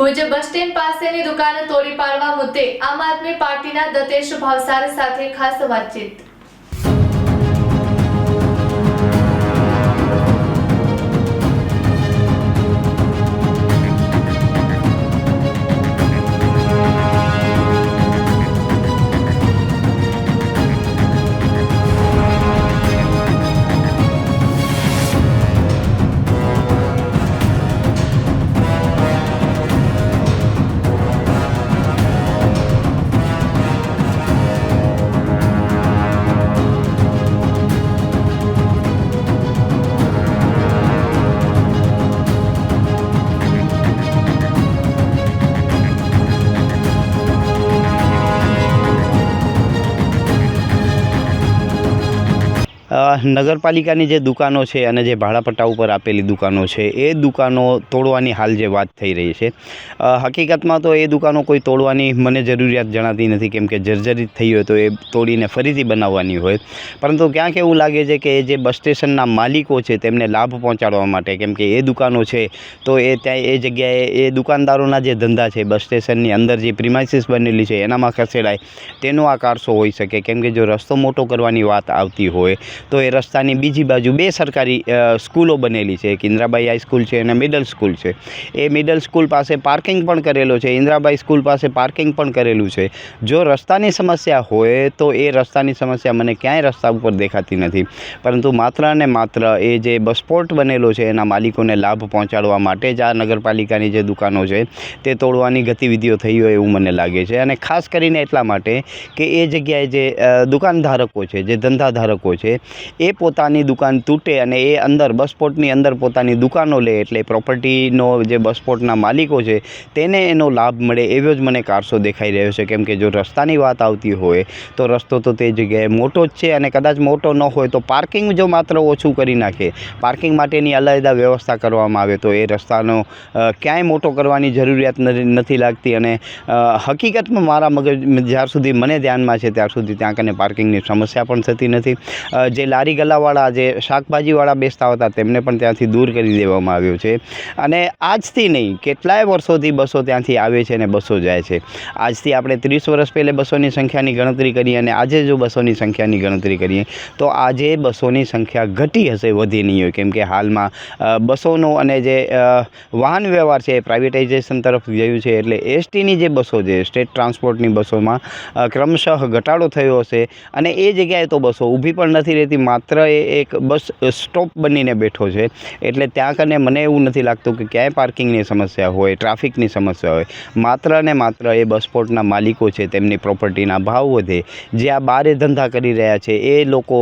Bhuj bus stand પાસેની દુકાન તોડી પાડવા મુદ્દે આમ આદમી પાર્ટીના દતેશ ભાવસાર સાથે ખાસ વાતચીત। નગરપાલિકાની જે દુકાનો છે અને જે ભાડાપટ્ટા ઉપર આપેલી દુકાનો છે એ દુકાનો તોડવાની હાલ જે વાત થઈ રહી છે, હકીકતમાં તો એ દુકાનો કોઈ તોડવાની મને જરૂરિયાત જણાતી નથી, કેમ કે જર્જરિત થઈ હોય તો એ તોડીને ફરીથી બનાવવાની હોય। પરંતુ ક્યાંક એવું લાગે છે કે એ જે બસ સ્ટેશનના માલિકો છે તેમને લાભ પહોંચાડવા માટે, કેમ કે એ દુકાનો છે તો એ ત્યાં એ જગ્યાએ એ દુકાનદારોના જે ધંધા છે બસ સ્ટેશનની અંદર જે પ્રિમાઇસીસ બનેલી છે એનામાં ખસેડાય તેનો આ કારસો હોઈ શકે। કેમ કે જો રસ્તો મોટો કરવાની વાત આવતી હોય તો એ રસ્તાની બીજી બાજુ બે સરકારી સ્કૂલો બનેલી છે, એક ઇન્દ્રાબાઈ હાઈસ્કૂલ છે અને મિડલ સ્કૂલ છે। એ મિડલ સ્કૂલ પાસે પાર્કિંગ પણ કરેલો છે, ઇન્દ્રાબાઈ સ્કૂલ પાસે પાર્કિંગ પણ કરેલું છે। જો રસ્તાની સમસ્યા હોય તો એ રસ્તાની સમસ્યા મને ક્યાંય રસ્તા ઉપર દેખાતી નથી, પરંતુ માત્ર અને માત્ર એ જે બસપોર્ટ બનેલો છે એના માલિકોને લાભ પહોંચાડવા માટે જ આ નગરપાલિકાની જે દુકાનો છે તે તોડવાની ગતિવિધિઓ થઈ હોય એવું મને લાગે છે। અને ખાસ કરીને એટલા માટે કે એ જગ્યાએ જે દુકાનધારકો છે, જે ધંધાધારકો છે, એ પોતાની દુકાન તૂટે અને એ અંદર બસપોર્ટની અંદર પોતાની દુકાનો લે એટલે પ્રોપર્ટીનો જે બસપોર્ટના માલિકો છે તેને એનો લાભ મળે એવો જ મને કારસો દેખાઈ રહ્યો છે। કેમ કે જો રસ્તાની વાત આવતી હોય તો રસ્તો તો તે જગ્યાએ મોટો જ છે, અને કદાચ મોટો ન હોય તો પાર્કિંગ જો માત્ર ઓછું કરી નાખે, પાર્કિંગ માટેની અલાયદા વ્યવસ્થા કરવામાં આવે તો એ રસ્તાનો ક્યાંય મોટો કરવાની જરૂરિયાત નથી લાગતી। અને હકીકતમાં મારા મગજ જ્યાર સુધી મને ધ્યાનમાં છે ત્યાર સુધી ત્યાં કને પાર્કિંગની સમસ્યા પણ થતી નથી। જે લારી ગલ્લાવાળા, જે શાકભાજીવાળા બેસતા હતા તેમને પણ ત્યાંથી દૂર કરી દેવામાં આવ્યો છે। અને આજથી નહીં, કેટલાય વર્ષોથી બસો ત્યાંથી આવે છે અને બસો જાય છે। આજથી આપણે 30 વર્ષ પહેલાં બસોની સંખ્યાની ગણતરી કરીએ અને આજે જો બસોની સંખ્યાની ગણતરી કરીએ તો આજે બસોની સંખ્યા ઘટી હશે, વધી નહીં હોય। કેમ કે હાલમાં બસોનો અને જે વાહન વ્યવહાર છે એ પ્રાઇવેટાઇઝેશન તરફ ગયું છે, એટલે એસટીની જે બસો છે, સ્ટેટ ટ્રાન્સપોર્ટની બસોમાં ક્રમશઃ ઘટાડો થયો હશે। અને એ જગ્યાએ તો બસો ઊભી પણ નથી રહેતી, માત્ર એ એક બસ સ્ટોપ બનીને બેઠો છે। એટલે ત્યાં કને મને એવું નથી લાગતું કે ક્યાંય પાર્કિંગની સમસ્યા હોય, ટ્રાફિકની સમસ્યા હોય। માત્ર ને માત્ર એ બસપોર્ટના માલિકો છે તેમની પ્રોપર્ટીના ભાવ વધે, જે આ બારે ધંધા કરી રહ્યા છે એ લોકો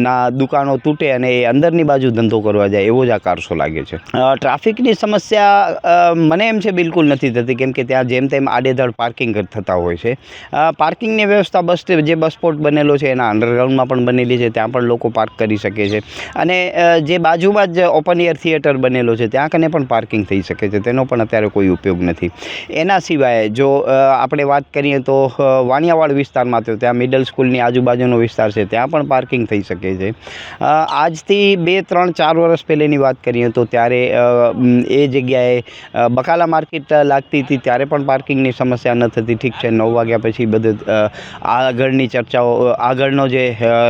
ના દુકાનો તૂટે અને એ અંદરની બાજુ ધંધો કરવા જાય એવો જ આ કારસો લાગે છે। ટ્રાફિકની સમસ્યા મને એમ છે બિલકુલ નથી થતી, કેમ કે ત્યાં જેમ તેમ આડેધડ પાર્કિંગ થતા હોય છે। પાર્કિંગની વ્યવસ્થા જે બસપોર્ટ બનેલો છે એના અંડરગ્રાઉન્ડમાં પણ બનેલી છે, ત્યાં પણ લોકો પાર્ક કરી શકે છે। અને જે બાજુમાં જ ઓપન એર થિયેટર બનેલો છે ત્યાં કને પણ પાર્કિંગ થઈ શકે છે, તેનો પણ અત્યારે કોઈ ઉપયોગ નથી। એના સિવાય જો આપણે વાત કરીએ તો વાણિયાવાડ વિસ્તારમાં તો ત્યાં મિડલ સ્કૂલની આજુબાજુનો વિસ્તાર છે, ત્યાં પણ પાર્કિંગ થઈ શકે છે। આજથી 2, 3, 4 વર્ષ પહેલેની વાત કરીએ તો ત્યારે એ જગ્યાએ બકાલા માર્કેટ લાગતી હતી ત્યારે પણ પાર્કિંગની સમસ્યા ન થતી। ઠીક છે, 9 વાગ્યા પછી બધું આગળની ચર્ચાઓ, આગળનો જે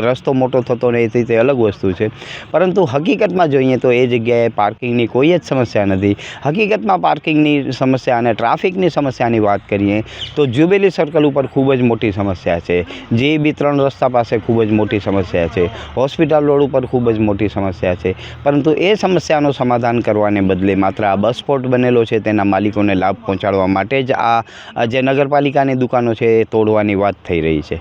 રસ્તો મોટો થતો નહીં તે અલગ વસ્તુ છે, પરંતુ હકીકતમાં જોઈએ તો એ જગ્યાએ પાર્કિંગની કોઈ જ સમસ્યા નથી। હકીકતમાં પાર્કિંગની સમસ્યા અને ટ્રાફિકની સમસ્યાની વાત કરીએ તો જ્યુબિલી સર્કલ ઉપર ખૂબ જ મોટી સમસ્યા છે, JB 3 રસ્તા પાસે ખૂબ જ મોટી સમસ્યા છે, હોસ્પિટલ રોડ ઉપર ખૂબ જ મોટી સમસ્યા છે। પરંતુ એ સમસ્યાનું સમાધાન કરવાને બદલે માત્ર આ બસપોર્ટ બનેલો છે તેના માલિકોને લાભ પહોંચાડવા માટે જ આ જે નગરપાલિકાની દુકાનો છે એ તોડવાની વાત થઈ રહી છે।